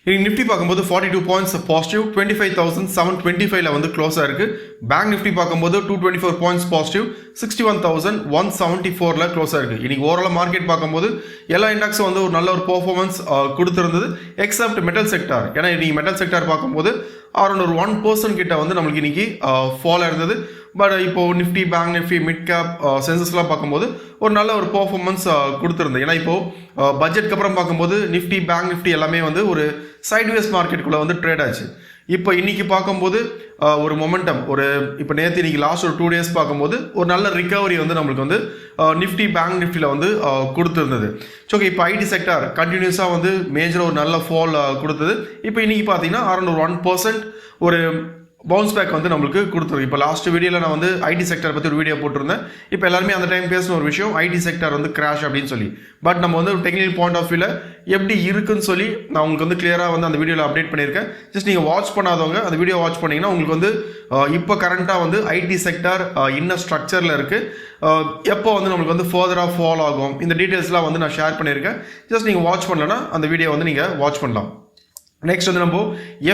Nifty பார்க்கும்போது 42 points positive 25,725 வந்து close ஆயிருக்கு. பேங்க் நிஃப்டி பார்க்கும்போது 224 பாயிண்ட்ஸ் பாசிட்டிவ் 61,174 க்ளோஸ் ஆயிருக்கு. இன்னைக்கு ஓவரால் மார்க்கெட் பார்க்கும்போது எல்லா இண்டெக்ஸும் வந்து ஒரு நல்ல ஒரு பெர்ஃபார்மன்ஸ் கொடுத்துருந்தது எக்ஸப்ட் மெட்டல் செக்டார். ஏன்னா இன்னைக்கு மெட்டல் செக்டார் பார்க்கும்போது அரௌண்ட் ஒரு 1% கிட்ட வந்து நம்மளுக்கு இன்னைக்கு ஃபால் இருந்தது. பட் இப்போ Nifty, bank Nifty, mid cap சென்சஸ்லாம் பார்க்கும்போது ஒரு நல்ல ஒரு பெர்ஃபார்மன்ஸ் கொடுத்துருந்தது. ஏன்னா இப்போ பட்ஜெட்க்கு அப்புறம் பார்க்கும்போது நிஃப்டி, பேங்க் நிஃப்டி எல்லாமே வந்து ஒரு சைட்வேஸ் மார்க்கெட்டுக்குள்ளே வந்து ட்ரேட் ஆச்சு. இப்போ இன்னைக்கு பார்க்கும்போது ஒரு மொமெண்டம் இப்போ நேற்று இன்னைக்கு லாஸ்ட் ஒரு 2 days பார்க்கும்போது ஒரு நல்ல ரிகவரி வந்து நம்மளுக்கு வந்து நிஃப்டி, பேங்க் நிஃப்டியில் வந்து கொடுத்துருந்தது. ஓகே, இப்போ ஐடி செக்டார் கண்டினியூஸாக வந்து மேஜராக ஒரு நல்ல ஃபால் கொடுத்தது. இப்போ இன்னைக்கு பார்த்தீங்கன்னா அரௌண்ட் ஒரு 1% ஒரு பவுன்ஸ் பேக் வந்து நம்மளுக்கு கொடுத்துருக்கு. இப்போ லாஸ்ட் வீடியோவில் நான் வந்து ஐடி செக்டர் பற்றி ஒரு வீடியோ போட்டிருந்தேன். இப்போ எல்லாருமே அந்த டைம் பேசின ஒரு விஷயம் ஐடி செக்டர் வந்து கிராஷ் அப்படின்னு சொல்லி. பட் நம்ம வந்து ஒரு டெக்னிக்கல் பாயிண்ட் ஆஃப் வியூவில் எப்படி இருக்குன்னு சொல்லி நான் உங்களுக்கு வந்து கிளியராக வந்து அந்த வீடியோவில் அப்டேட் பண்ணியிருக்கேன். ஜஸ்ட் நீங்கள் வாட்ச் பண்ணாதவங்க அந்த வீடியோ வாட்ச் பண்ணிங்கன்னா உங்களுக்கு வந்து இப்போ கரண்ட்டாக வந்து ஐடி செக்டர் இன்னும் ஸ்ட்ரக்சரில் இருக்குது. எப்போ வந்து நம்மளுக்கு வந்து ஃபர்தராக ஃபால் ஆகும் இந்த டீட்டெயில்ஸ்லாம் வந்து நான் ஷேர் பண்ணியிருக்கேன். ஜஸ்ட் நீங்கள் வாட்ச் பண்ணலன்னா அந்த வீடியோ வந்து நீங்கள் வாட்ச் பண்ணலாம். நெக்ஸ்ட் வந்து நம்ம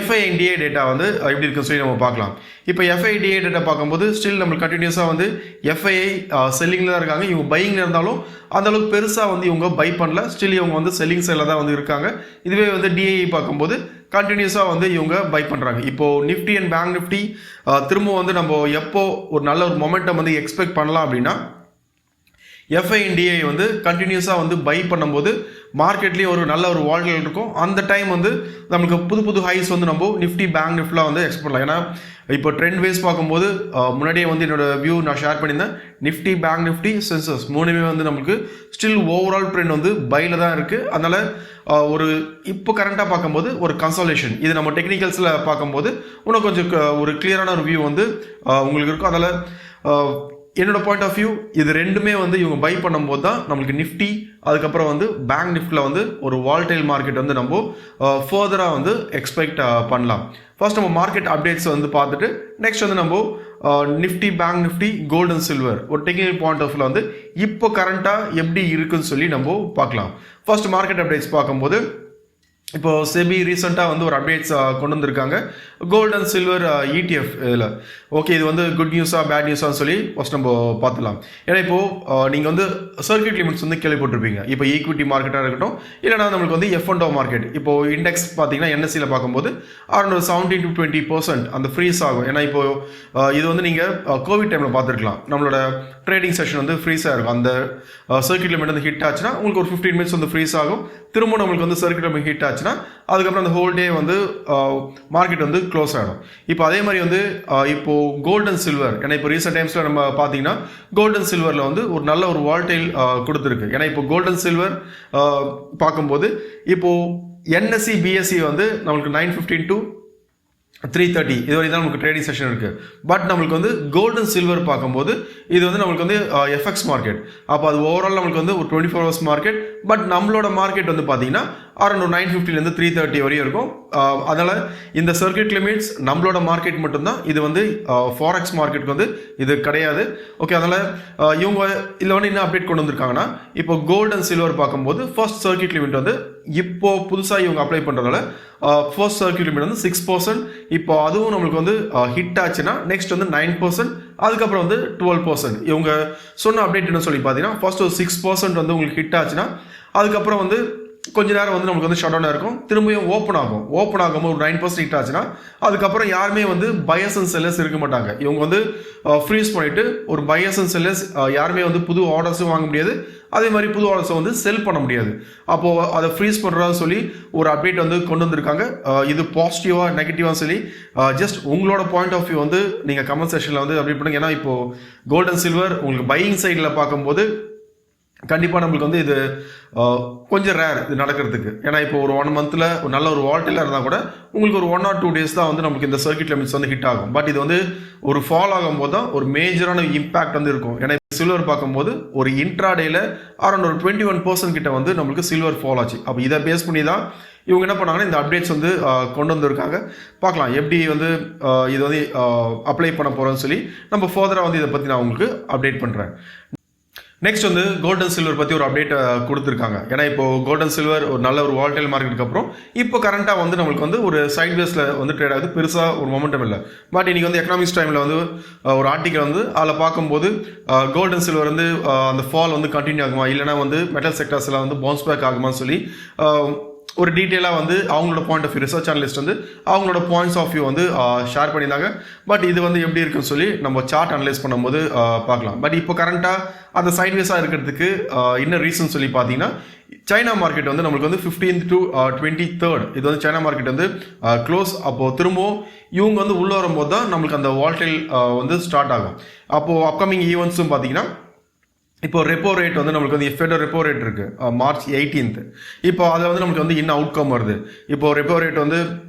FINDA டேட்டா வந்து எப்படி இருக்குன்னு சொல்லி நம்ம பார்க்கலாம். இப்போ FIDA டேட்டா பார்க்கும்போது ஸ்டில் நம்மளுக்கு கண்டினியூஸாக வந்து FII செல்லிங்கில் தான் இருக்காங்க. இவங்க பையிங்கில் இருந்தாலும் அந்தளவுக்கு பெருசாக வந்து இவங்க பை பண்ணல. ஸ்டில் இவங்க வந்து செல்லிங் சைடில் தான் வந்து இருக்காங்க. இதுவே வந்து DII பார்க்கும்போது கண்டினியூஸாக வந்து இவங்க பை பண்ணுறாங்க. இப்போது நிஃப்டி அண்ட் பேங்க் நிஃப்டி திரும்ப வந்து நம்ம எப்போ ஒரு நல்ல ஒரு மொமெண்டம் வந்து எக்ஸ்பெக்ட் பண்ணலாம் அப்படின்னா FINDA வந்து கண்டினியூஸாக வந்து பை பண்ணும்போது மார்க்கெட்லேயும் ஒரு நல்ல ஒரு வால்டல் இருக்கும். அந்த டைம் வந்து நமக்கு புது புது ஹைஸ் வந்து நம்ம நிஃப்டி, பேங்க் நிஃப்டிலாம் வந்து எக்ஸ்பெக்ட் பண்ணலாம். ஏன்னா இப்போ ட்ரெண்ட் வைஸ் பார்க்கும்போது முன்னாடியே வந்து என்னோட வியூ நான் ஷேர் பண்ணியிருந்தேன். நிஃப்டி, பேங்க் நிஃப்டி, சென்சஸ் மூணுமே வந்து நமக்கு ஸ்டில் ஓவரால் ட்ரெண்ட் வந்து பையில் தான் இருக்குது. அதனால் ஒரு இப்போ கரண்ட்டாக பார்க்கும்போது ஒரு கன்சாலேஷன் இது நம்ம டெக்னிக்கல்ஸில் பார்க்கும்போது இன்னும் கொஞ்சம் ஒரு கிளியரான ஒரு வியூ வந்து உங்களுக்கு இருக்கும். அதனால் என்னோட பாயிண்ட் ஆஃப் வியூ இது ரெண்டுமே வந்து இவங்க பை பண்ணும்போது தான் நம்மளுக்கு நிஃப்டி, அதுக்கப்புறம் வந்து பேங்க் நிஃப்டியில் வந்து ஒரு வால்டைல் மார்க்கெட் வந்து நம்ம ஃபர்தராக வந்து எக்ஸ்பெக்ட் பண்ணலாம். ஃபர்ஸ்ட் நம்ம மார்க்கெட் அப்டேட்ஸ் வந்து பார்த்துட்டு நெக்ஸ்ட் வந்து நம்ம Nifty, bank Nifty, gold and silver ஒரு டெக்னிக்கல் பாயிண்ட் ஆஃப் வியூவில் வந்து இப்போ கரண்ட்டாக எப்படி இருக்குன்னு சொல்லி நம்ம பார்க்கலாம். ஃபர்ஸ்ட் மார்க்கெட் அப்டேட்ஸ் பார்க்கும்போது இப்போ செபி ரீசெண்டாக வந்து ஒரு அப்டேட்ஸ் கொண்டு வந்திருக்காங்க கோல்டு அண்ட் சில்வர் ETF இதில். ஓகே, இது வந்து குட் நியூஸாக பேட் நியூஸான்னு சொல்லி ஃபஸ்ட் நம்ம பார்த்துலாம். ஏன்னா இப்போது நீங்கள் வந்து சர்க்கியூட் லிமிட்ஸ் வந்து கேள்விப்பட்டிருப்பீங்க. இப்போ ஈக்விட்டி மார்க்கெட்டாக இருக்கட்டும், இல்லைனா நம்மளுக்கு வந்து F&O மார்க்கெட். இப்போது இண்டெக்ஸ் பார்த்தீங்கன்னா NSEயில் பார்க்கும்போது அரௌண்ட் ஒரு 17 to 20% அந்த ஃப்ரீஸ் ஆகும். ஏன்னா இப்போது இது வந்து நீங்கள் கோவிட் டைமில் பார்த்துருக்கலாம். நம்மளோட ட்ரேடிங் செஷன் வந்து ஃப்ரீஸாக இருக்கும். அந்த சர்க்கியூட் லிமிட் வந்து ஹிட் ஆச்சுன்னா உங்களுக்கு ஒரு 15 minutes வந்து ஃப்ரீஸ் ஆகும். திரும்ப நம்மளுக்கு வந்து சர்க்கியூட் லிமிட் ஹிட் ஆச்சுன்னா அதுக்கப்புறம் அந்த ஹோல் டே வந்து மார்க்கெட் வந்து க்ளோஸ் ஆகிடும். இப்போ அதே மாதிரி வந்து இப்போது கோல்டு அண்ட் சில்வர், ஏன்னா இப்போ ரீசெண்ட் டைம்ஸில் நம்ம பார்த்தீங்கன்னா கோல்டு அண்ட் சில்வரில் வந்து ஒரு நல்ல ஒரு வால்டைல் கொடுத்துருக்கு. ஏன்னா இப்போ கோல்டு அண்ட் சில்வர் பார்க்கும்போது இப்போது NSE BSE வந்து நம்மளுக்கு 9:15 to 3:30 இது வரை தான் நமக்கு ட்ரேடிங் செஷன் இருக்குது. பட் நம்மளுக்கு வந்து கோல்டு அண்ட் சில்வர் பார்க்கும்போது இது வந்து நம்மளுக்கு வந்து FX மார்க்கெட். அப்போ அது ஓவரால் நம்மளுக்கு வந்து ஒரு 24 hours மார்க்கெட். பட் நம்மளோட மார்க்கெட் வந்து பார்த்தீங்கன்னா அரௌண்ட் 9:50 to 3:30 வரையும் இருக்கும். அதனால் இந்த சர்க்கியூட் லிமிட்ஸ் நம்மளோட மார்க்கெட் மட்டும்தான். இது வந்து ஃபாரெக்ஸ் மார்க்கெட்டுக்கு வந்து இது கிடையாது. ஓகே, அதனால் இவங்க இதில் வந்து என்ன அப்டேட் கொண்டு வந்திருக்காங்கன்னா இப்போ கோல்டு அண்ட் சில்வர் பார்க்கும்போது ஃபர்ஸ்ட் சர்க்கியூட் லிமிட் வந்து இப்போ புதுசாக இவங்க அப்ளை பண்ணுறதால ஃபர்ஸ்ட் சர்க்கியூட் லிமிட் வந்து 6%. இப்போ அதுவும் நம்மளுக்கு வந்து ஹிட் ஆச்சுன்னா நெக்ஸ்ட் வந்து 9%, அதுக்கப்புறம் வந்து 12%. இவங்க சொன்ன அப்டேட் என்ன சொல்லி பார்த்தீங்கன்னா ஃபர்ஸ்ட் ஒரு 6% வந்து உங்களுக்கு ஹிட் ஆச்சுன்னா அதுக்கப்புறம் வந்து கொஞ்ச நேரம் வந்து நமக்கு வந்து ஷட் டவுனாக இருக்கும். திரும்பியும் ஓப்பன் ஆகும்போது ஒரு 9% ஹிட் ஆச்சுன்னா அதுக்கப்புறம் யாருமே வந்து பையர்ஸ் அண்ட் செல்லர்ஸ் இருக்க மாட்டாங்க. இவங்க வந்து ஃப்ரீஸ் பண்ணிவிட்டு ஒரு பையர்ஸ் அண்ட் செல்லர்ஸ் யாருமே வந்து புது ஆர்டர்ஸும் வாங்க முடியாது, அதே மாதிரி புது ஆர்டர்ஸை வந்து செல் பண்ண முடியாது. அப்போது அதை ஃப்ரீஸ் பண்ணுறதா சொல்லி ஒரு அப்டேட் வந்து கொண்டு வந்திருக்காங்க. இது பாசிட்டிவாக நெகட்டிவாக சொல்லி ஜஸ்ட் உங்களோட பாயிண்ட் ஆஃப் வியூ வந்து நீங்கள் கமெண்ட் செக்ஷனில் வந்து அப்டேட் பண்ணுங்க. ஏன்னா இப்போது கோல்டு அண்ட் சில்வர் உங்களுக்கு பையிங் சைடில் பார்க்கும்போது கண்டிப்பாக நம்மளுக்கு வந்து இது கொஞ்சம் ரேர் இது நடக்கிறதுக்கு. ஏன்னா இப்போ ஒரு 1 monthல ஒரு நல்ல ஒரு வால்டைலாக இருந்தால் கூட உங்களுக்கு ஒரு 1 or 2 days தான் வந்து நமக்கு இந்த சர்க்கியூட் லிமிட்ஸ் வந்து ஹிட் ஆகும். பட் இது வந்து ஒரு ஃபால் ஆகும்போது தான் ஒரு மேஜரான இம்பாக்ட் வந்து இருக்கும். ஏன்னா சில்வர் பார்க்கும்போது ஒரு இன்ட்ராடேல அரௌண்ட் ஒரு 21% கிட்ட வந்து நம்மளுக்கு சில்வர் ஃபால் ஆச்சு. அப்போ இதை பேஸ் பண்ணி தான் இவங்க என்ன பண்ணாங்கன்னா இந்த அப்டேட்ஸ் வந்து கொண்டு வந்திருக்காங்க. பார்க்கலாம் எப்படி வந்து இது வந்து அப்ளை பண்ண போகிறோன்னு சொல்லி நம்ம ஃபர்தராக வந்து இதை பற்றி நான் உங்களுக்கு அப்டேட் பண்ணுறேன். நெக்ஸ்ட் வந்து கோல்ட் அண்ட் சில்வர் பற்றி ஒரு அப்டேட் கொடுத்துருக்காங்க. ஏன்னா இப்போ கோல்ட் அண்ட் சில்வர் ஒரு நல்ல ஒரு வால்டைல் மார்க்கெட்டுக்கு அப்புறம் இப்போ கரண்ட்டாக வந்து நம்மளுக்கு வந்து ஒரு சைட் வேஸில் வந்து ட்ரேட் ஆகுது, பெருசாக ஒரு மொமெண்டம் இல்லை. பட் இன்றைக்கி வந்து எக்கனாமிக்ஸ் டைமில் வந்து ஒரு ஆர்டிக்கல் வந்து அதில் பார்க்கும்போது கோல்ட் அண்ட் சில்வர் வந்து அந்த ஃபால் வந்து கண்டினியூ ஆகுமா, இல்லைனா வந்து மெட்டல் செக்டர்ஸில் வந்து பவுன்ஸ் பேக் ஆகுமான்னு சொல்லி ஒரு டீட்டெயிலாக வந்து அவங்களோட point of view, research analyst வந்து அவங்களோட பாயிண்ட்ஸ் ஆஃப் வியூ வந்து ஷேர் பண்ணியிருந்தாங்க. பட் இது வந்து எப்படி இருக்குன்னு சொல்லி நம்ம சார்ட் அனலைஸ் பண்ணும்போது பார்க்கலாம். பட் இப்போ கரண்ட்டாக அந்த சைட்வேஸாக இருக்கிறதுக்கு என்ன ரீசன் சொல்லி பார்த்தீங்கன்னா, சைனா மார்க்கெட் வந்து நம்மளுக்கு வந்து 15th to 23rd இது வந்து சைனா மார்க்கெட் வந்து க்ளோஸ். அப்போது திரும்பவும் இவங்க வந்து உள்ளே வரும்போது தான் நம்மளுக்கு அந்த வால்டைல் வந்து ஸ்டார்ட் ஆகும். அப்போது அப்கமிங் ஈவெண்ட்ஸும் பார்த்தீங்கன்னா, இப்போ ரெப்போ ரேட் வந்து நம்மளுக்கு வந்து ஃபெடரல் ரெப்போ ரேட் இருக்கு March 18th. இப்போ அதில் வந்து நமக்கு வந்து இன்னும் அவுட்கம் வருது. இப்போ ரெப்போ ரேட் வந்து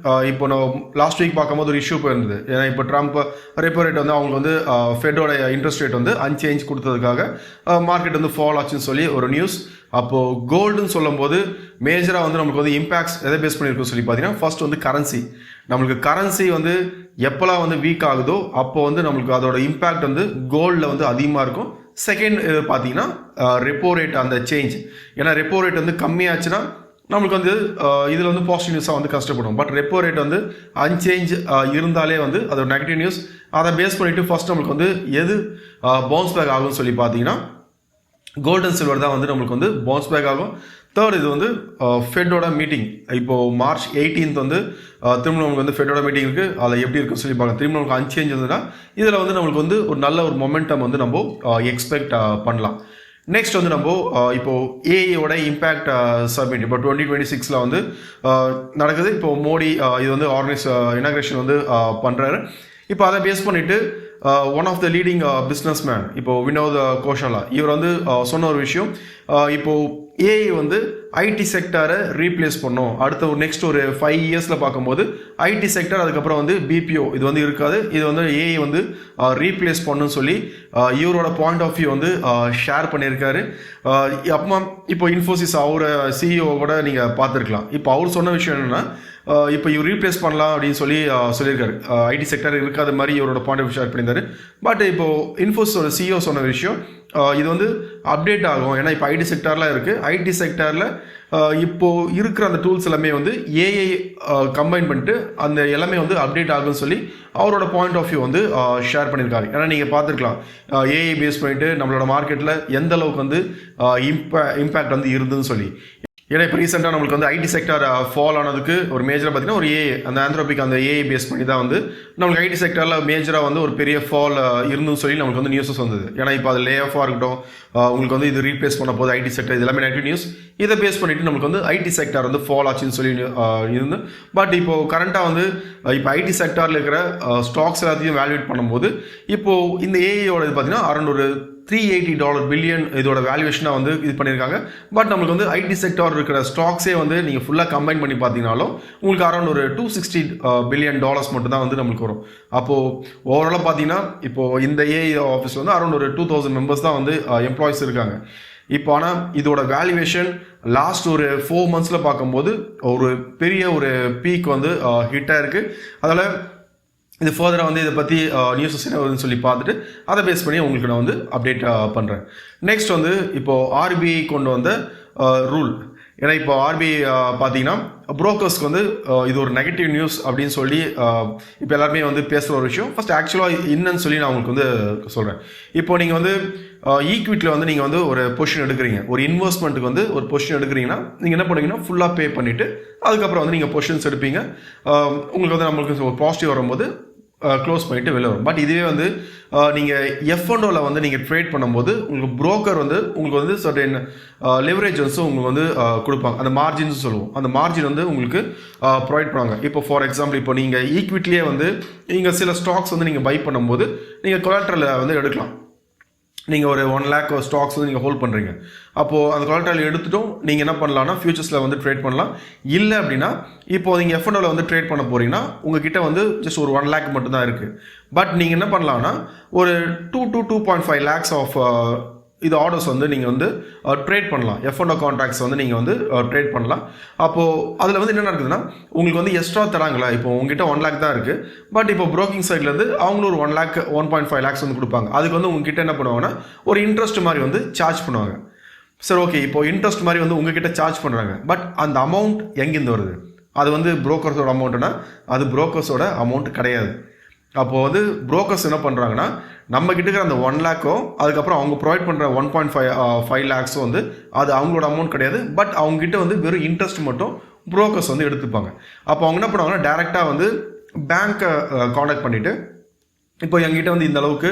இப்போ நம்ம லாஸ்ட் வீக் பார்க்கும்போது ஒரு இஷ்யூ போயிருந்தது. ஏன்னா இப்போ ட்ரம்ப் ரெப்போ ரேட் வந்து அவங்க வந்து ஃபெடோட இன்ட்ரெஸ்ட் ரேட் வந்து அன்சேஞ்ச் கொடுத்ததுக்காக மார்க்கெட் வந்து ஃபால் ஆச்சுன்னு சொல்லி ஒரு நியூஸ். அப்போது கோல்டுன்னு சொல்லும்போது மேஜராக வந்து நமக்கு வந்து இம்பாக்ட்ஸ் எதை பேஸ் பண்ணியிருக்குன்னு சொல்லி பார்த்தீங்கன்னா, ஃபர்ஸ்ட் வந்து கரன்சி. நம்மளுக்கு கரன்சி வந்து எப்போல்லாம் வந்து வீக் ஆகுதோ அப்போ வந்து நம்மளுக்கு அதோட இம்பேக்ட் வந்து கோல்டில் வந்து அதிகமாக இருக்கும். செகண்ட் பார்த்தீங்கன்னா ரெப்போ ரேட் அந்த சேஞ்ச். ஏன்னா ரெப்போ ரேட் வந்து கம்மியாச்சுன்னா நம்மளுக்கு வந்து இதில் வந்து பாசிட்டிவ் நியூஸாக வந்து கஷ்டப்படும். பட் ரெப்போ ரேட் வந்து அன்சேஞ்ச் இருந்தாலே வந்து அது ஒரு நெகட்டிவ் நியூஸ். அதை பேஸ் பண்ணிவிட்டு ஃபர்ஸ்ட் நம்மளுக்கு வந்து எது பவுன்ஸ் பேக் ஆகும்னு சொல்லி பார்த்தீங்கன்னா, கோல்ட் அண்ட் சில்வர் தான் வந்து நம்மளுக்கு வந்து பவுன்ஸ் பேக் ஆகும். தேர்ட் இது வந்து ஃபெட்டோட மீட்டிங். இப்போது March 18th வந்து திரும்ப நமக்கு வந்து ஃபெட்டோட மீட்டிங் இருக்குது. அதில் எப்படி இருக்குன்னு சொல்லி பார்க்கலாம். திரும்ப நமக்கு அன்சேஞ்ச் இருந்ததுன்னா இதில் வந்து நம்மளுக்கு வந்து ஒரு நல்ல ஒரு மொமெண்டம் வந்து நம்ம எக்ஸ்பெக்ட் பண்ணலாம். நெக்ஸ்ட் வந்து நம்ம இப்போது ஏஐயோட இம்பேக்ட் சப்மிட் இப்போ 2026 வந்து நடக்குது. இப்போ மோடி இது வந்து இனாக்ரேஷன் வந்து பண்ணுறாரு. இப்போ அதை பேஸ் பண்ணிவிட்டு one of the leading business man இப்போ வினோத் கோஷாலா இவர் வந்து சொன்ன ஒரு விஷயம், இப்போது ஏஐ வந்து ஐடி செக்டாரை ரீப்ளேஸ் பண்ணோம். அடுத்த ஒரு நெக்ஸ்ட் ஒரு 5 இயர்ஸில் பார்க்கும்போது ஐடி செக்டர் அதுக்கப்புறம் வந்து பிபிஓ இது வந்து இருக்காது, இது வந்து ஏஐ வந்து ரீப்ளேஸ் பண்ணுன்னு சொல்லி இவரோட பாயிண்ட் ஆஃப் வியூ வந்து ஷேர் பண்ணியிருக்காரு. அப்புறமா இப்போ இன்ஃபோசிஸ் அவரை சிஇஓ கூட நீங்கள் பார்த்துருக்கலாம். இப்போ அவர் சொன்ன விஷயம் என்னென்னா, இப்போ இவர் ரீப்ளேஸ் பண்ணலாம் அப்படின்னு சொல்லி சொல்லியிருக்காரு. ஐடி செக்டர் இருக்காத மாதிரி இவரோட பாயிண்ட் ஆஃப் வியூ ஷேர் பண்ணியிருந்தாரு. பட் இப்போது இன்ஃபோசிஸோட சிஇஓ சொன்ன விஷயம், இது வந்து அப்டேட் ஆகும். ஏன்னா இப்போ ஐடி செக்டார்லாம் இருக்குது. ஐடி செக்டாரில் இப்போது இருக்கிற அந்த டூல்ஸ் எல்லாமே வந்து ஏஐ கம்பைன் பண்ணிட்டு அந்த எல்லாமே வந்து அப்டேட் ஆகும்னு சொல்லி அவரோட பாயிண்ட் ஆஃப் வியூ வந்து ஷேர் பண்ணியிருக்காரு. ஏன்னா நீங்கள் பார்த்துருக்கலாம் ஏஐ பேஸ் பண்ணிட்டு நம்மளோட மார்க்கெட்டில் எந்த அளவுக்கு வந்து இம்பேக்ட் வந்து இருந்துன்னு சொல்லி. ஏன்னா இப்போ ரீசெண்டாக நம்மளுக்கு வந்து ஐடி செக்டர் ஃபால் ஆனதுக்கு ஒரு மேஜராக பார்த்தீங்கன்னா ஒரு ஏஐ அந்த ஆந்த்ரோபிக் அந்த ஏஐ பேஸ் பண்ணி தான் வந்து நம்மளுக்கு ஐடி செக்டரில் மேஜராக வந்து ஒரு பெரிய ஃபால் இருந்துன்னு சொல்லி நம்மளுக்கு வந்து நியூஸஸ் வந்தது. ஏன்னா இப்போ அது லே ஆஃபாக இருக்கட்டும், உங்களுக்கு வந்து இது ரீப்ளேஸ் பண்ண போது ஐடி செக்டர், இது எல்லாமே நெகட்டிவ் நியூஸ். இதை பேஸ் பண்ணிவிட்டு நம்மளுக்கு வந்து ஐடி செக்டர் வந்து ஃபால் ஆச்சுன்னு சொல்லி இருந்து. பட் இப்போது கரண்ட்டாக வந்து இப்போ ஐடி செக்டாரில் இருக்கிற ஸ்டாக்ஸ் எல்லாத்தையும் வேல்யூட் பண்ணும்போது இப்போது இந்த ஏஐயோட இது பார்த்தீங்கன்னா அரௌண்ட் ஒரு $380 பில்லியன் இதோட வேல்யூவேஷனாக வந்து இது பண்ணியிருக்காங்க. பட் நம்மளுக்கு வந்து ஐடி செக்டார் இருக்கிற ஸ்டாக்ஸே வந்து நீங்கள் ஃபுல்லாக கம்பைன் பண்ணி பார்த்தீங்கனாலும் உங்களுக்கு அரௌண்ட் ஒரு $260 பில்லியன் மட்டும் தான் வந்து நம்மளுக்கு வரும். அப்போது ஓவராலாக பார்த்தீங்கன்னா இப்போது இந்த ஏஐ ஆஃபீஸில் வந்து அரௌண்ட் ஒரு 2000 மெம்பர்ஸ் தான் வந்து எம்ப்ளாயிஸ் இருக்காங்க. இப்போ ஆனால் இதோட வேல்யூவேஷன் லாஸ்ட் ஒரு 4 monthsல பார்க்கும்போது ஒரு பெரிய ஒரு பீக் வந்து ஹிட்டாக இருக்குது. அதில் இது ஃபர்தராக வந்து இதை பற்றி நியூஸஸ் என்ன வருதுன்னு சொல்லி பார்த்துட்டு அதை பேஸ் பண்ணி உங்களுக்கு நான் வந்து அப்டேட் பண்ணுறேன். நெக்ஸ்ட் வந்து இப்போது ஆர்பிஐ கொண்டு வந்த ரூல். ஏன்னா இப்போ ஆர்பிஐ பார்த்தீங்கன்னா புரோக்கர்ஸ்க்கு வந்து இது ஒரு நெகட்டிவ் நியூஸ் அப்படின்னு சொல்லி இப்போ எல்லாருமே வந்து பேசுகிற ஒரு விஷயம். ஃபர்ஸ்ட் ஆக்சுவலாக என்னன்னு சொல்லி நான் உங்களுக்கு வந்து சொல்கிறேன். இப்போ நீங்கள் வந்து ஈக்விட்டியில் வந்து நீங்கள் வந்து ஒரு பொசிஷன் எடுக்கிறீங்க, ஒரு இன்வெஸ்ட்மெண்ட்டுக்கு வந்து ஒரு பொசிஷன் எடுக்கிறீங்கன்னா நீங்கள் என்ன பண்ணுவீங்கன்னா ஃபுல்லாக பே பண்ணிவிட்டு அதுக்கப்புறம் வந்து நீங்கள் பொசிஷன்ஸ் எடுப்பீங்க. உங்களுக்கு வந்து நம்மளுக்கு ஒரு பாசிட்டிவ் வரும்போது க்ளோஸ் பண்ணிவிட்டு வெளில வரும். பட் இதுவே வந்து நீங்கள் F&Oவில் வந்து நீங்கள் ட்ரேட் பண்ணும்போது உங்களுக்கு புரோக்கர் வந்து உங்களுக்கு வந்து சர்டன் லெவரேஜ் வந்து உங்களுக்கு வந்து கொடுப்பாங்க. அந்த மார்ஜின்ஸ் சொல்லுவோம். அந்த மார்ஜின் வந்து உங்களுக்கு ப்ரொவைட் பண்ணுவாங்க. இப்போ ஃபார் எக்ஸாம்பிள் இப்போ நீங்கள் ஈக்விட்டிலே வந்து நீங்கள் சில ஸ்டாக்ஸ் வந்து நீங்கள் பை பண்ணும்போது நீங்கள் கொலாட்ரல் வந்து எடுக்கலாம். நீங்கள் ஒரு 1 lakh ஸ்டாக்ஸ் வந்து நீங்கள் ஹோல்ட் பண்ணுறீங்க. அப்போது அந்த கொலாட்ரல் எடுத்துட்டும் நீங்கள் என்ன பண்ணலாம்னா ஃபியூச்சர்ஸில் வந்து ட்ரேட் பண்ணலாம். இல்லை அப்படின்னா இப்போது நீங்கள் F&Oவில் வந்து ட்ரேட் பண்ண போகிறீங்கன்னா உங்ககிட்ட வந்து ஜஸ்ட் ஒரு 1 lakh மட்டும்தான் இருக்குது. பட் நீங்கள் என்ன பண்ணலாம்னா ஒரு 2 to 2.5 lakhs ஆஃப் இது ஆர்டர்ஸ் வந்து நீங்கள் வந்து ட்ரேட் பண்ணலாம். F&O கான்ட்ராக்ட்ஸ் வந்து நீங்கள் வந்து ட்ரேட் பண்ணலாம். அப்போது அதில் வந்து என்ன நடக்குதுன்னா உங்களுக்கு வந்து எக்ஸ்ட்ரா தராங்களா, இப்போ உங்ககிட்ட 1 lakh தான் இருக்குது, பட் இப்போ ப்ரோக்கிங் சைட்லேருந்து அவங்களும் ஒரு 1 lakh 1.5 lakhs வந்து கொடுப்பாங்க. அதுக்கு வந்து உங்ககிட்ட என்ன பண்ணுவாங்கன்னா ஒரு இன்ட்ரெஸ்ட் மாதிரி வந்து சார்ஜ் பண்ணுவாங்க. சரி, ஓகே, இப்போ இன்ட்ரெஸ்ட் மாதிரி வந்து உங்ககிட்ட சார்ஜ் பண்ணுறாங்க. பட் அந்த அமௌண்ட் எங்கேருந்து வருது? அது வந்து புரோக்கர்ஸோட அமௌண்ட்டுனா அது புரோக்கர்ஸோட அமௌண்ட் கிடையாது. அப்போது வந்து புரோக்கர்ஸ் என்ன பண்ணுறாங்கன்னா நம்ம கிட்ட இருக்கிற அந்த 1 lakh அதுக்கப்புறம் அவங்க ப்ரொவைட் பண்ணுற 1.5 lakhs வந்து அது அவங்களோட அமௌண்ட் கிடையாது. பட் அவங்ககிட்ட வந்து வெறும் இன்ட்ரெஸ்ட் மட்டும் புரோக்கர்ஸ் வந்து எடுத்துப்பாங்க. அப்போ அவங்க என்ன பண்ணுவாங்கன்னா டேரெக்டாக வந்து பேங்க்கை காண்டாக்ட் பண்ணிவிட்டு இப்போ எங்கிட்ட வந்து இந்த அளவுக்கு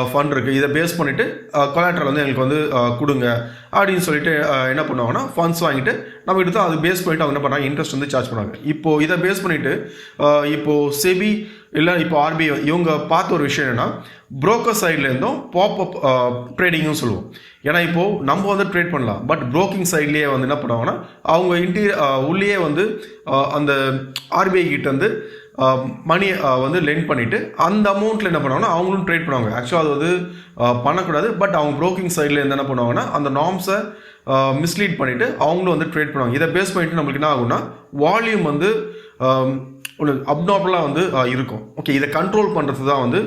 ஃபண்ட் இருக்குது, இதை பேஸ் பண்ணிவிட்டு கொலாட்ரல் வந்து எங்களுக்கு வந்து கொடுங்க அப்படின்னு சொல்லிட்டு என்ன பண்ணுவாங்கன்னா ஃபண்ட்ஸ் வாங்கிட்டு நம்ம கிட்ட அது பேஸ் பண்ணிவிட்டு அவங்க என்ன பண்ணுறாங்க இன்ட்ரெஸ்ட் வந்து சார்ஜ் பண்ணுவாங்க. இப்போது இதை பேஸ் பண்ணிவிட்டு இப்போது செபி இல்லை இப்போ ஆர்பிஐ இவங்க பார்த்த ஒரு விஷயம் என்னென்னா புரோக்கர் சைட்லேருந்தும் பாப்அப் ட்ரேடிங்கும் சொல்லுவோம். ஏன்னா இப்போது நம்ம வந்து ட்ரேட் பண்ணலாம், பட் புரோக்கிங் சைட்லேயே வந்து என்ன பண்ணுவாங்கன்னா அவங்க உள்ளேயே வந்து அந்த ஆர்பிஐ கிட்ட வந்து மணி வந்து லெண்ட் பண்ணிவிட்டு அந்த அமௌண்ட்டில் என்ன பண்ணுவாங்கன்னா அவங்களும் ட்ரேட் பண்ணுவாங்க. ஆக்சுவலாக அது வந்து பண்ணக்கூடாது, பட் அவங்க ப்ரோக்கிங் சைடில் என்ன பண்ணுவாங்கன்னா அந்த நார்ம்ஸை மிஸ்லீட் பண்ணிவிட்டு அவங்களும் வந்து ட்ரேட் பண்ணுவாங்க. இதை பேஸ் பண்ணிவிட்டு நம்மளுக்கு என்ன ஆகும்னா வால்யூம் வந்து ஒரு அப்நார்மலாக வந்து இருக்கும். ஓகே, இதை கண்ட்ரோல் பண்ணுறது தான் வந்து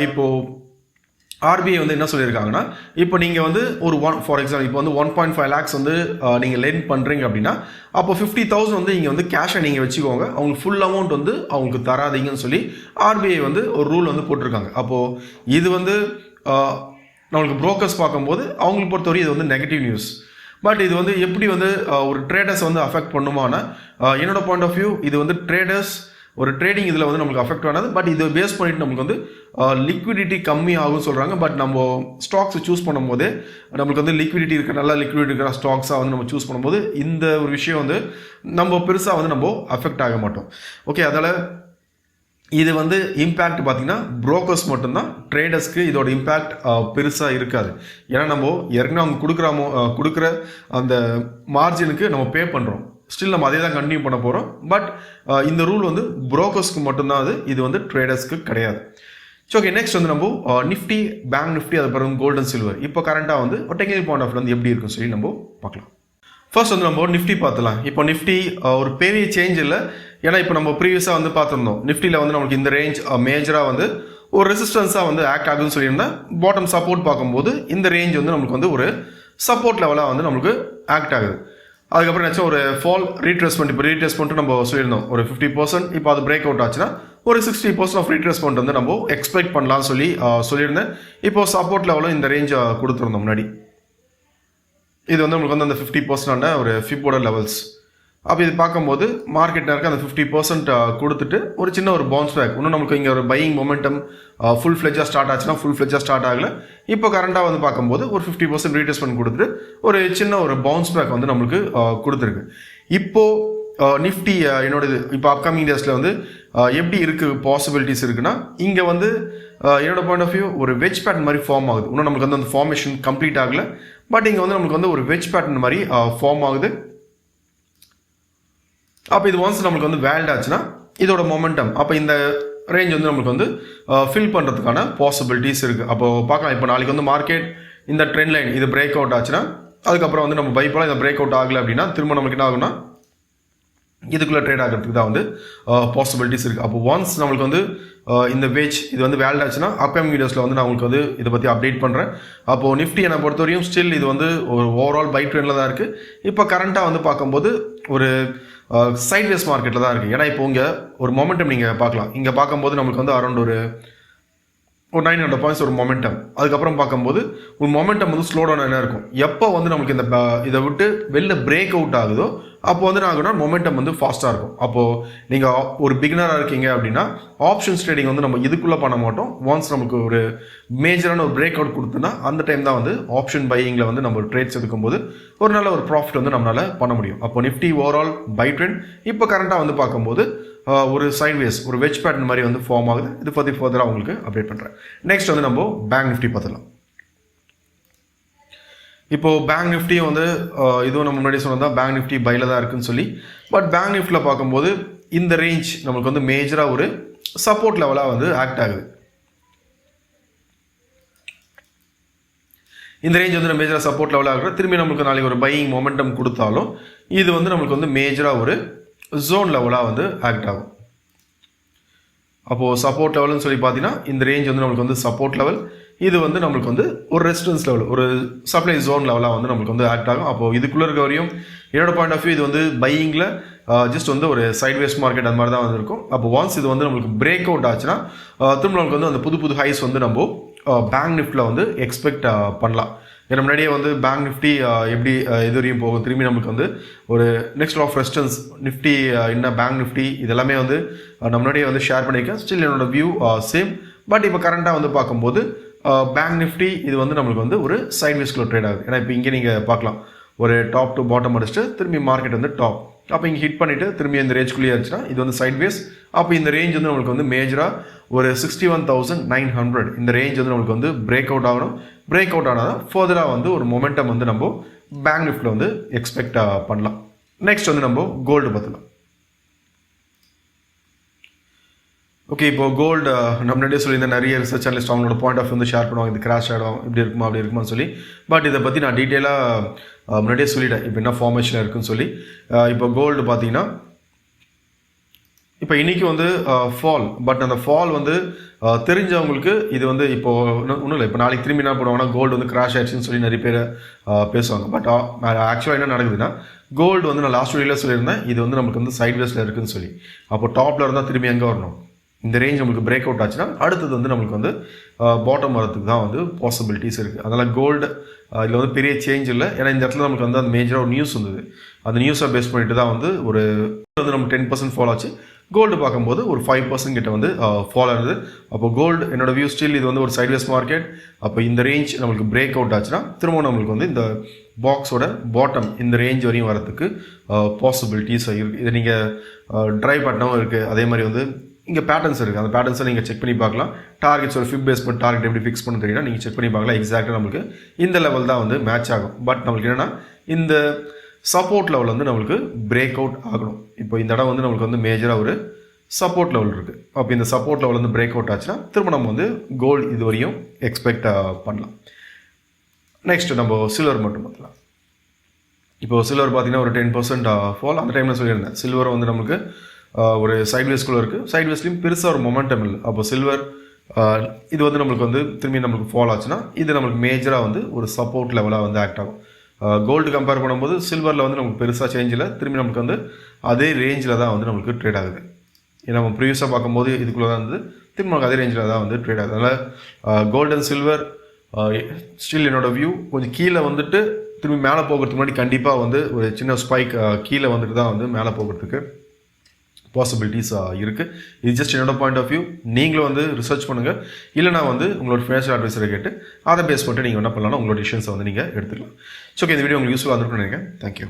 இப்போது ஆர்பிஐ வந்து என்ன சொல்லியிருக்காங்கன்னா இப்போ நீங்கள் வந்து ஒரு ஃபார் எக்ஸாம்பிள் இப்போ வந்து 1.5 lakhs வந்து நீங்கள் லெண்ட் பண்ணுறீங்க அப்படின்னா அப்போ 50,000 வந்து இங்கே வந்து கேஷை நீங்கள் வச்சுக்கோங்க, அவங்களுக்கு ஃபுல் அமௌண்ட் வந்து அவங்களுக்கு தராதீங்கன்னு சொல்லி ஆர்பிஐ வந்து ஒரு ரூல் வந்து போட்டிருக்காங்க. அப்போது இது வந்து நம்மளுக்கு புரோக்கர்ஸ் பார்க்கும்போது அவங்களுக்கு பொறுத்தவரை இது வந்து நெகட்டிவ் நியூஸ். பட் இது வந்து எப்படி வந்து ஒரு ட்ரேடர்ஸ் வந்து அஃபெக்ட் பண்ணுமானா என்னோட பாயிண்ட் ஆஃப் வியூ இது வந்து ட்ரேடர்ஸ் ஒரு ட்ரேடிங் இதில் வந்து நம்மளுக்கு அஃபெக்ட் ஆனது. பட் இதை பேஸ் பண்ணிட்டு நமக்கு வந்து லிக்விடிட்டி கம்மி ஆகும்னு சொல்கிறாங்க. பட் நம்ம ஸ்டாக்ஸ் சூஸ் பண்ணும்போது நம்மளுக்கு வந்து லிக்விடிட்டி இருக்கிற நல்ல லிக்விடிட்டி இருக்கிற ஸ்டாக்ஸாக வந்து நம்ம சூஸ் பண்ணும்போது இந்த ஒரு விஷயம் வந்து நம்ம பெருசாக வந்து நம்ம அஃபெக்ட் ஆக மாட்டோம். ஓகே, அதால் இது வந்து இம்பேக்ட் பார்த்திங்கன்னா புரோக்கர்ஸ் மட்டும்தான், ட்ரேடர்ஸ்க்கு இதோட இம்பேக்ட் பெருசாக இருக்காது. ஏன்னா நம்ம ஏற்கனவே அவங்க கொடுக்குற அந்த மார்ஜினுக்கு நம்ம பே பண்ணுறோம், ஸ்டில் நம்ம அதே தான் கண்டினியூ பண்ண போகிறோம். பட் இந்த ரூல் வந்து புரோக்கர்ஸ்க்கு மட்டும்தான், இது வந்து ட்ரேடர்ஸ்க்கு கிடையாது. ஸோ ஓகே, நெக்ஸ்ட் வந்து நம்ம நிஃப்டி, பேங்க் நிஃப்டி, அது பிறகு கோல்டு அண்ட் சில்வர் இப்போ கரண்ட்டாக வந்து ஒரு டெக்னிக்கல் பாயிண்ட் ஆஃப் வியூ வந்து எப்படி இருக்குன்னு சொல்லி நம்ம பார்க்கலாம். ஃபர்ஸ்ட் வந்து நம்ம நிஃப்டி பார்த்துலாம். இப்போ நிஃப்டி ஒரு பெரிய சேஞ்ச் இல்லை, ஏன்னா இப்போ நம்ம ப்ரீவியஸாக வந்து பார்த்துருந்தோம் நிஃப்டியில் வந்து நமக்கு இந்த ரேஞ்ச் மேஜராக வந்து ஒரு ரெசிஸ்டன்ஸாக வந்து ஆக்ட் ஆகுதுன்னு சொல்லியிருந்தேன். பாட்டம் சப்போர்ட் பார்க்கும்போது இந்த ரேஞ்ச் வந்து நமக்கு வந்து ஒரு சப்போர்ட் லெவலாக வந்து நம்மளுக்கு ஆக்ட் ஆகுது. அதுக்கப்புறம் என்னாச்சும் ஒரு ஃபால் ரீட்ரேஸ்மெண்ட், இப்போ ரீட்ரேஸ்மெண்ட்டு நம்ம சொல்லியிருந்தோம் ஒரு 50%, இப்போ அது பிரேக் அவுட் ஆச்சுன்னா ஒரு 60% ஆஃப் ரீட்ரேஸ்மெண்ட் வந்து நம்ம எக்ஸ்பெக்ட் பண்ணலாம்னு சொல்லியிருந்தேன். இப்போ சப்போர்ட் லெவலும் இந்த ரேஞ்சை கொடுத்துருந்தோம் முன்னாடி. இது வந்து நம்மளுக்கு வந்து அந்த 50% ஒரு ஃபிப்போட லெவல்ஸ். அப்போ இது பார்க்கும்போது மார்க்கெட் நேருக்கு அந்த 50% கொடுத்துட்டு ஒரு சின்ன ஒரு பவுன்ஸ் பேக், இன்னும் நமக்கு இங்கே ஒரு பையிங் மொமெண்டம் ஃபுல் ஃப்ளெஜாக ஸ்டார்ட் ஆச்சுன்னா ஃபுல் ஃப்ளெஜாக ஸ்டார்ட் ஆகலை. இப்போ கரண்டாக வந்து பார்க்கும்போது ஒரு 50% ரீட்ரேஸ்மெண்ட் கொடுத்துட்டு ஒரு சின்ன ஒரு பவுன்ஸ் பேக் வந்து நம்மளுக்கு கொடுத்துருக்கு. இப்போது நிஃப்டி என்னோட இது இப்போ அப்கமிங் டேஸில் வந்து எப்படி இருக்குது பாசிபிலிட்டிஸ் இருக்குன்னா இங்கே வந்து என்னோட பாயிண்ட் ஆஃப் வியூ ஒரு வெஜ் பேட்டர்ன் மாதிரி ஃபார்ம் ஆகுது. இன்னும் நமக்கு வந்து அந்த ஃபார்மேஷன் கம்ப்ளீட் ஆகலை, பட் இங்கே வந்து நமக்கு வந்து ஒரு வெஜ் பேட்டர்ன் மாதிரி ஃபார்ம் ஆகுது. அப்போ இது ஒன்ஸ் நம்மளுக்கு வந்து வேல்ட் ஆச்சுன்னா இதோட மொமெண்டம் அப்போ இந்த ரேஞ்ச் வந்து நம்மளுக்கு வந்து ஃபில் பண்ணுறதுக்கான பாசிபிலிட்டிஸ் இருக்குது. அப்போது பார்க்கலாம். இப்போ நாளைக்கு வந்து மார்க்கெட் இந்த ட்ரெண்ட் லைன் இது பிரேக் அவுட் ஆச்சுன்னா அதுக்கப்புறம் வந்து நம்ம பை பண்ணலாம். இதை பிரேக் அவுட் ஆகலை அப்படின்னா திரும்ப நமக்கு என்ன ஆகும்னா இதுக்குள்ளே ட்ரேட் ஆகிறதுக்கு தான் வந்து பாசிபிலிட்டிஸ் இருக்குது. அப்போ ஒன்ஸ் நம்மளுக்கு வந்து இந்த வேஜ் இது வந்து வேல்ட் ஆச்சுன்னா அப்கமிங் வீடியோஸில் வந்து நான் உங்களுக்கு வந்து இதை பற்றி அப்டேட் பண்ணுறேன். அப்போது நிஃப்டி என்னை பொறுத்தவரையும் ஸ்டில் இது வந்து ஒரு ஓவரால் பை ட்ரெண்டில் தான் இருக்குது. இப்போ கரண்ட்டாக வந்து பார்க்கும்போது ஒரு சைட்வேஸ் மார்க்கெட்டில் தான் இருக்குது. ஏன்னா இப்போ இங்கே ஒரு மொமெண்டம் நீங்கள் பார்க்கலாம். இங்கே பார்க்கும்போது நம்மளுக்கு வந்து அரௌண்ட் ஒரு 900 பாயிண்ட்ஸ் ஒரு மொமெண்டம். அதுக்கப்புறம் பார்க்கும்போது ஒரு மொமெண்டம் வந்து ஸ்லோ டவுன் என்ன இருக்கும், எப்போ வந்து நமக்கு இந்த இதை விட்டு வெளில பிரேக் அவுட் ஆகுதோ அப்போ வந்து என்ன ஆகுனா மொமெண்டம் வந்து ஃபாஸ்ட்டாக இருக்கும். அப்போது நீங்கள் ஒரு பிகினராக இருக்கீங்க அப்படின்னா ஆப்ஷன்ஸ் ட்ரேடிங் வந்து நம்ம இதுக்குள்ளே பண்ண மாட்டோம். ஒன்ஸ் நமக்கு ஒரு மேஜரான ஒரு பிரேக் அவுட் கொடுத்தோன்னா அந்த டைம் தான் வந்து ஆப்ஷன் பையிங்கில் வந்து நம்ம ட்ரேட்ஸ் எடுக்கும்போது ஒரு நல்ல ஒரு ப்ராஃபிட் வந்து நம்மளால் பண்ண முடியும். அப்போ நிஃப்டி ஓவரால் பை ட்ரெண்ட் இப்போ கரண்ட்டாக வந்து பார்க்கும்போது ஒரு சைட்வேஸ் ஒரு வெஜ் பேட்டர்ன் மாதிரி வந்து ஃபார்ம் ஆகுது. இது பற்றி ஃபர்தராக உங்களுக்கு அப்டேட் பண்ணுறேன். நெக்ஸ்ட் வந்து நம்ம பேங்க் நிஃப்டி பார்த்துக்கலாம். இப்போது பேங்க் நிஃப்டியும் வந்து இதுவும் நம்ம முன்னாடி சொன்னதான் பேங்க் நிஃப்டி பையில் தான் இருக்குன்னு சொல்லி. பட் பேங்க் நிஃப்டியில் பார்க்கும்போது இந்த ரேஞ்ச் நமக்கு வந்து மேஜராக ஒரு சப்போர்ட் லெவலாக வந்து ஆக்ட் ஆகுது. இந்த ரேஞ்ச் வந்து மேஜராக சப்போர்ட் லெவலாக இருக்கிற திரும்பி நமக்கு நாளைக்கு ஒரு பையிங் மொமெண்டம் கொடுத்தாலும் இது வந்து நம்மளுக்கு வந்து மேஜராக ஒரு ஜோன் லெவலாக வந்து ஆக்ட் ஆகும். அப்போது சப்போர்ட் லெவல்னு சொல்லி பார்த்தீங்கன்னா இந்த ரேஞ்ச் வந்து நம்மளுக்கு வந்து சப்போர்ட் லெவல், இது வந்து நம்மளுக்கு வந்து ஒரு ரெசிஸ்டன்ஸ் லெவல், ஒரு சப்ளை ஜோன் லெவலாக வந்து நம்மளுக்கு வந்து ஆக்ட் ஆகும். அப்போது இதுக்குள்ளே இருக்க வரையும் என்னோட பாயிண்ட் ஆஃப் வியூ இது வந்து பையிங்கில் ஜஸ்ட் வந்து ஒரு சைட்வேஸ் மார்க்கெட் அந்த மாதிரி தான் வந்து இருக்கும். அப்போ ஒன்ஸ் இது வந்து நம்மளுக்கு பிரேக் அவுட் ஆச்சுன்னா திரும்ப நம்மளுக்கு வந்து அந்த புது ஹைஸ் வந்து நம்ம பேங்க் நிஃப்டியில் வந்து எக்ஸ்பெக்ட் பண்ணலாம். ஏன்னா முன்னாடியே வந்து பேங்க் நிஃப்டி எப்படி இது வரையும் போகும், திரும்பி நமக்கு வந்து ஒரு நெக்ஸ்ட் ஆஃப் ரெசிஸ்டன்ஸ் நிஃப்டி என்ன பேங்க் நிஃப்டி இதெல்லாமே வந்து நான் முன்னாடியே வந்து ஷேர் பண்ணியிருக்கேன். ஸ்டில் என்னோட வியூ சேம். பட் இப்போ கரண்ட்டாக வந்து பார்க்கும்போது பேங்க் நிஃப்டி இது வந்து நம்மளுக்கு வந்து ஒரு சைட்வேஸ்க்குள்ள ட்ரேட் ஆகுது. ஏன்னா இப்போ இங்கே நீங்கள் பார்க்கலாம் ஒரு டாப் டு பாட்டம் அடிச்சுட்டு திரும்பி மார்க்கெட் வந்து டாப், அப்போ இங்கே ஹிட் பண்ணிவிட்டு திரும்பி இந்த ரேஞ்சுக்குள்ளேயே இருந்துச்சுன்னா இது வந்து சைட்வேஸ். அப்போ இந்த ரேஞ்ச் வந்து நம்மளுக்கு வந்து மேஜராக ஒரு 61,900 இந்த ரேஞ்ச் வந்து நம்மளுக்கு வந்து பிரேக் அவுட் ஆகணும். பிரேக் அவுட் ஆனால் தான் ஃபர்தராக வந்து ஒரு மொமெண்டம் வந்து நம்ம பேங்க் நிஃப்டியில் வந்து எக்ஸ்பெக்ட் பண்ணலாம். நெக்ஸ்ட் வந்து நம்ம கோல்டு பார்த்துக்கலாம். ஓகே, இப்போ கோல்டு நம்ம முன்னாடியே சொல்லியிருந்தேன், நிறைய ரிசர்ச் அனலிஸ்ட் அவங்களோட பாயிண்ட் ஆஃப் வந்து ஷேர் பண்ணுவாங்க, இது கிராஷ் ஆகிடும் இப்படி இருக்குமா அப்படி இருக்குமான்னு சொல்லி. பட் இதை பற்றி நான் டீட்டெயிலாக முன்னாடியே சொல்லிட்டேன் இப்போ என்ன ஃபார்மேஷன் இருக்குன்னு சொல்லி. இப்போ கோல்டு பார்த்தீங்கன்னா இப்போ இன்றைக்கி வந்து ஃபால், பட் அந்த ஃபால் வந்து தெரிஞ்சவங்களுக்கு இது வந்து இப்போது ஒன்றும் இல்லை. இப்போ நாளைக்கு திரும்பி என்ன பண்ணுவாங்கன்னா கோல்டு வந்து கிராஷ் ஆயிடுச்சுன்னு சொல்லி நிறைய பேர் பேசுவாங்க. பட் ஆக்சுவலாக என்ன நடக்குதுன்னா கோல்டு வந்து நான் லாஸ்ட் வீடியோவில் சொல்லியிருந்தேன் இது வந்து நமக்கு வந்து சைட்வேஸில் இருக்குதுன்னு சொல்லி. அப்போ டாப்பில் இருந்தால் திரும்பி எங்கே வரணும், இந்த ரேஞ்ச் நம்மளுக்கு பிரேக் அவுட் ஆச்சுன்னா அடுத்தது வந்து நம்மளுக்கு வந்து பாட்டம் வரத்துக்கு தான் வந்து பாசிபிலிட்டிஸ் இருக்குது. அதனால் கோல்டு இதில் வந்து பெரிய சேஞ்ச் இல்லை. ஏன்னா இந்த இடத்துல நமக்கு வந்து அந்த மேஜராக ஒரு நியூஸ் வந்தது, அந்த நியூஸை பேஸ் பண்ணிட்டு தான் வந்து ஒரு வந்து நம்ம 10% ஃபால் ஆச்சு. கோல்டு பார்க்கும்போது ஒரு 5% கிட்ட வந்து ஃபால் ஆகுது. அப்போ கோல்டு என்னோட வியூ ஸ்டில் இது வந்து ஒரு சைட்வேஸ் மார்க்கெட். அப்போ இந்த ரேஞ்ச் நம்மளுக்கு பிரேக் அவுட் ஆச்சுன்னா திரும்ப நம்மளுக்கு வந்து இந்த பாக்ஸோட பாட்டம் இந்த ரேஞ்ச் வரையும் வரத்துக்கு பாசிபிலிட்டிஸ் இருக்குது. இதை நீங்கள் ட்ரை பண்ணவும் இருக்குது. அதே மாதிரி வந்து இங்கே பேட்டர்ன்ஸ் இருக்குது, அந்த பேட்டர்ன்ஸை நீங்கள் செக் பண்ணி பார்க்கலாம். டார்கெட்ஸ் ஒரு ஃபிப் பேஸ் பண்ணி டார்கெட் எப்படி ஃபிக்ஸ் பண்ண தெரியும்னா நீங்கள் செக் பண்ணி பார்க்கலாம். எக்ஸாக்டாக நம்மளுக்கு இந்த லெவல் தான் வந்து மேட்ச் ஆகும். பட் நம்மளுக்கு என்னென்னா இந்த சப்போர்ட் லெவல் வந்து நம்மளுக்கு பிரேக் அவுட் ஆகணும். இப்போ இந்த இடம் வந்து நம்மளுக்கு வந்து மேஜராக ஒரு சப்போர்ட் லெவல் இருக்குது. அப்போ இந்த சப்போர்ட் லெவல் வந்து பிரேக் அவுட் ஆச்சுன்னா திரும்ப நம்ம வந்து கோல்டு இது வரையும் எக்ஸ்பெக்ட் பண்ணலாம். நெக்ஸ்ட் நம்ம சில்வர் மட்டும் பார்க்கலாம். இப்போ சில்வர் பார்த்தீங்கன்னா ஒரு 10% ஃபால் அந்த டைமில் சொல்லியிருந்தேன். சில்வர் வந்து நமக்கு ஒரு சைட்வேஸ்குள்ளே இருக்குது. சைட்வேஸ்லையும் பெருசாக ஒரு மொமெண்டம் இல்லை. அப்போ சில்வர் இது வந்து நம்மளுக்கு வந்து திரும்பி நம்மளுக்கு ஃபால் ஆச்சுன்னா இது நம்மளுக்கு மேஜராக வந்து ஒரு சப்போர்ட் லெவலாக வந்து ஆக்ட் ஆகும். கோல்டு கம்பேர் பண்ணும்போது சில்வரில் வந்து நமக்கு பெருசாக சேஞ்ச் இல்லை. திரும்பி நமக்கு வந்து அதே ரேஞ்சில் தான் வந்து நம்மளுக்கு ட்ரேட் ஆகுது. ஏன்னா நம்ம ப்ரீவியஸாக பார்க்கும்போது இதுக்குள்ளே தான் வந்து திரும்ப நமக்கு அதே ரேஞ்சில் தான் வந்து ட்ரேட் ஆகுது. அதனால் கோல்டு அண்ட் சில்வர் ஸ்டில் என்னோட வியூ கொஞ்சம் கீழே வந்துட்டு திரும்பி மேலே போகிறதுக்கு முன்னாடி கண்டிப்பாக வந்து ஒரு சின்ன ஸ்பைக் கீழே வந்துட்டு தான் வந்து மேலே போகிறதுக்கு பாசிபிலிட்டிஸ் இருக்குது. இது ஜஸ்ட் என்னோட பாயிண்ட் ஆஃப் வியூ. நீங்களும் வந்து ரிசர்ச் பண்ணுங்கள், இல்லைனா வந்து உங்களோட ஃபினான்ஷியல் அட்வைஸரை கேட்டு அதை பேஸ் பண்ணிட்டு நீங்கள் என்ன பண்ணலாம் உங்களோட டிசிஷன்ஸை வந்து நீங்கள் எடுத்துக்கலாம். ஸோ ஓகே, இந்த வீடியோ உங்களுக்கு யூஸ்ஃபுல்லாக இருந்திருக்குன்னு நினைக்கிறேன். தேங்க்யூ.